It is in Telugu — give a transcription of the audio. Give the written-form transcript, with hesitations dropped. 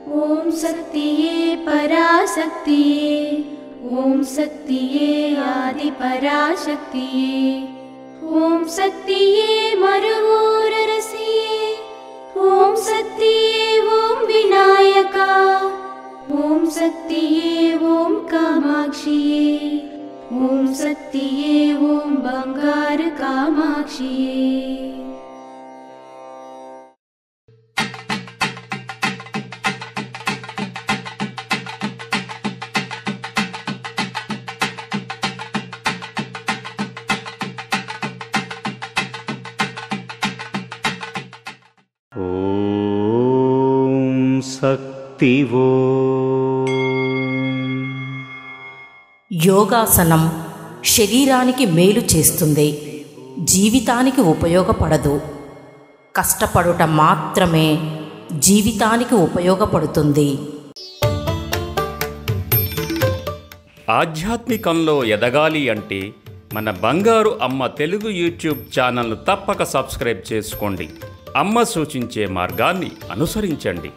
ओम शक्तिये पराशक्तिये, ओम शक्तिये आदि पराशक्तिये, ओम शक्तिये मरुवोररसिये, ओम शक्तिये ओम विनायका, ओम शक्तिये ओम कामाक्षिये, ओम शक्तिये ओम बंगार कामाक्षिये। ఓం శక్తి ఓం. యోగాసనం శరీరానికి మేలు చేస్తుంది, జీవితానికి ఉపయోగపడదు. కష్టపడుట మాత్రమే జీవితానికి ఉపయోగపడుతుంది. ఆధ్యాత్మికంలో ఎదగాలి అంటే మన బంగారు అమ్మ తెలుగు యూట్యూబ్ ఛానల్ను తప్పక సబ్స్క్రైబ్ చేసుకోండి. అమ్మ సూచించే మార్గాన్ని అనుసరించండి.